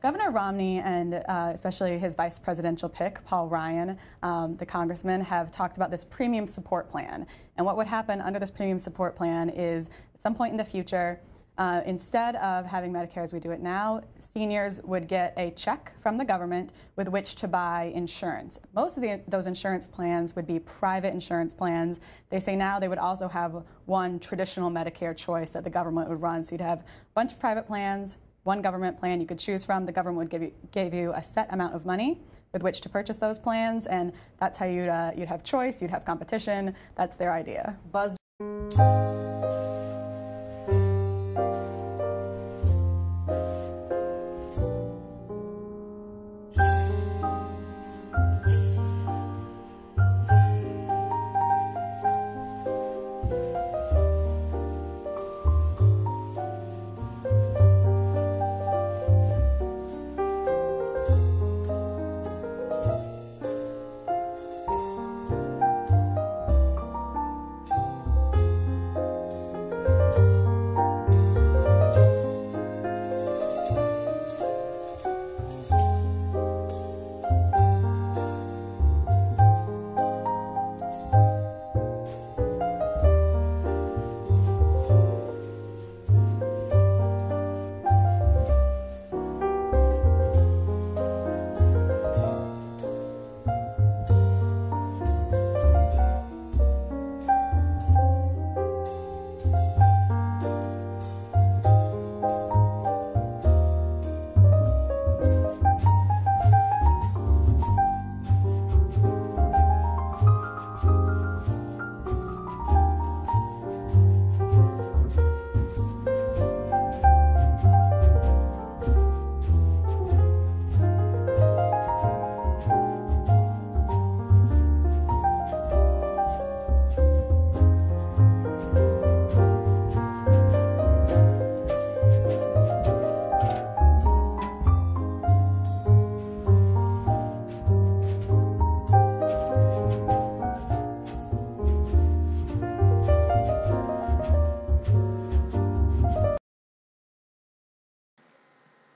Governor Romney and especially his vice presidential pick, Paul Ryan, the congressman, have talked about this premium support plan. And what would happen under this premium support plan is at some point in the future, instead of having Medicare as we do it now, seniors would get a check from the government with which to buy insurance. Most of those insurance plans would be private insurance plans. They say now they would also have one traditional Medicare choice that the government would run. So you'd have a bunch of private plans, one government plan you could choose from. The government would give you a set amount of money with which to purchase those plans, and that's how you'd have choice, you'd have competition. That's their idea. Buzz.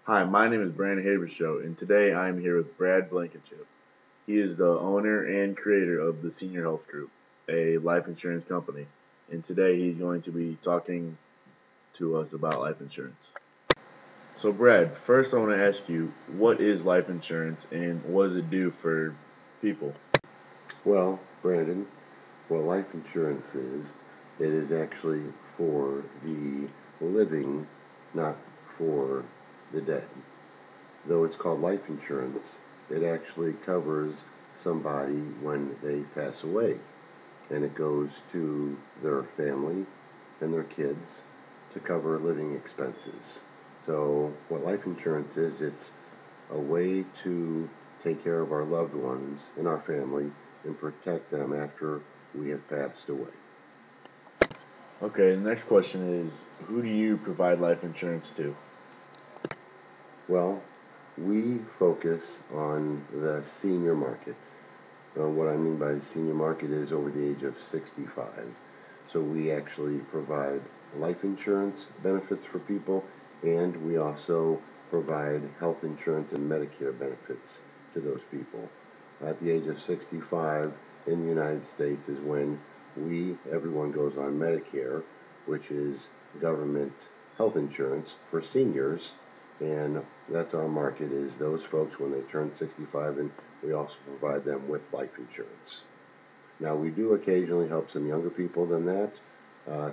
Hi, my name is Brandon Habes, and today I am here with Brad Blankenship. He is the owner and creator of the Senior Health Group, a life insurance company, and today he's going to be talking to us about life insurance. So Brad, first I want to ask you, what is life insurance and what does it do for people? Well, Brandon, what life insurance is, it is actually for the living, not for the dead. Though it's called life insurance, it actually covers somebody when they pass away, and it goes to their family and their kids to cover living expenses. So what life insurance is, it's a way to take care of our loved ones in our family and protect them after we have passed away. Okay, the next question is, who do you provide life insurance to? Well, we focus on the senior market. What I mean by the senior market is over the age of 65. So we actually provide life insurance benefits for people, and we also provide health insurance and Medicare benefits to those people. At the age of 65 in the United States is when everyone goes on Medicare, which is government health insurance for seniors. And that's our market, is those folks when they turn 65, and we also provide them with life insurance. Now, we do occasionally help some younger people than that,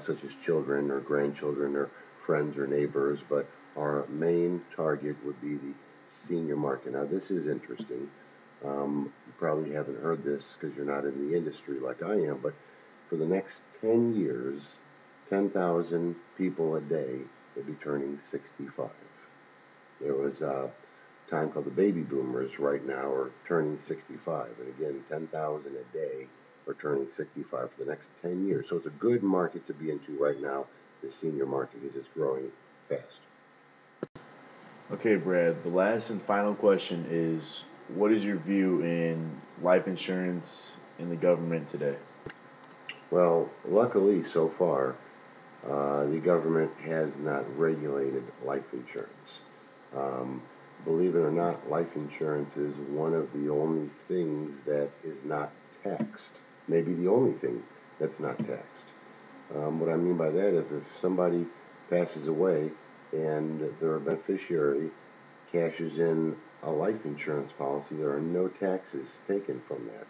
such as children or grandchildren or friends or neighbors, but our main target would be the senior market. Now, this is interesting. You probably haven't heard this because you're not in the industry like I am, but for the next 10 years, 10,000 people a day will be turning 65. There was a time called the baby boomers right now are turning 65. And again, 10,000 a day are turning 65 for the next 10 years. So it's a good market to be into right now. The senior market is just growing fast. Okay, Brad, the last and final question is, what is your view in life insurance in the government today? Well, luckily so far, the government has not regulated life insurance. Believe it or not, life insurance is one of the only things that is not taxed. Maybe the only thing that's not taxed. What I mean by that is if somebody passes away and their beneficiary cashes in a life insurance policy, there are no taxes taken from that.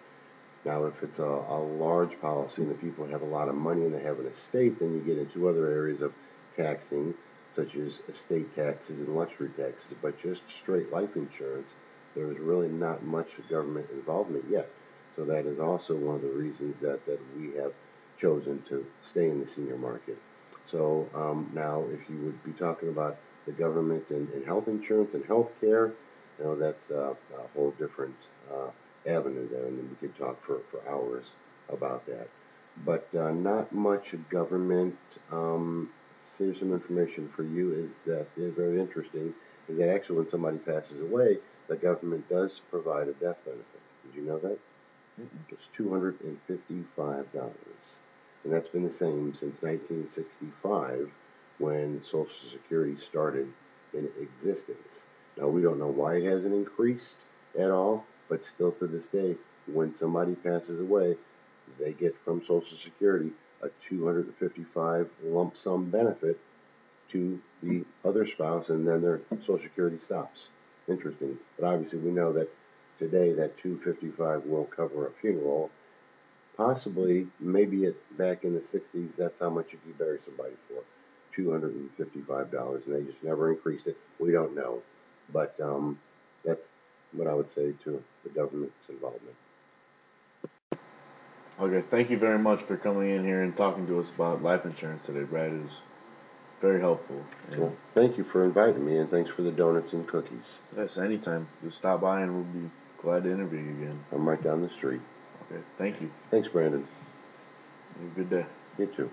Now, if it's a large policy and the people have a lot of money and they have an estate, then you get into other areas of taxing, such as estate taxes and luxury taxes. But just straight life insurance, there is really not much government involvement yet. So that is also one of the reasons that we have chosen to stay in the senior market. So now, if you would be talking about the government and health insurance and health care, that's a whole different avenue there, and then we could talk for hours about that. But not much government. Here's some information for you is that is very interesting, is that actually when somebody passes away, the government does provide a death benefit. Did you know that? It's $255. And that's been the same since 1965 when Social Security started in existence. Now, we don't know why it hasn't increased at all, but still to this day, when somebody passes away, they get from Social Security a $255 lump sum benefit to the other spouse, and then their Social Security stops. Interesting. But obviously, we know that today that $255 will cover a funeral. Possibly, maybe back in the 60s, that's how much you could bury somebody for, $255, and they just never increased it. We don't know. But that's what I would say to the government's involvement. Okay, thank you very much for coming in here and talking to us about life insurance today, Brad. It was very helpful. Well, thank you for inviting me, and thanks for the donuts and cookies. Yes, anytime. Just stop by and we'll be glad to interview you again. I'm right down the street. Okay, thank you. Thanks, Brandon. Have a good day. You too.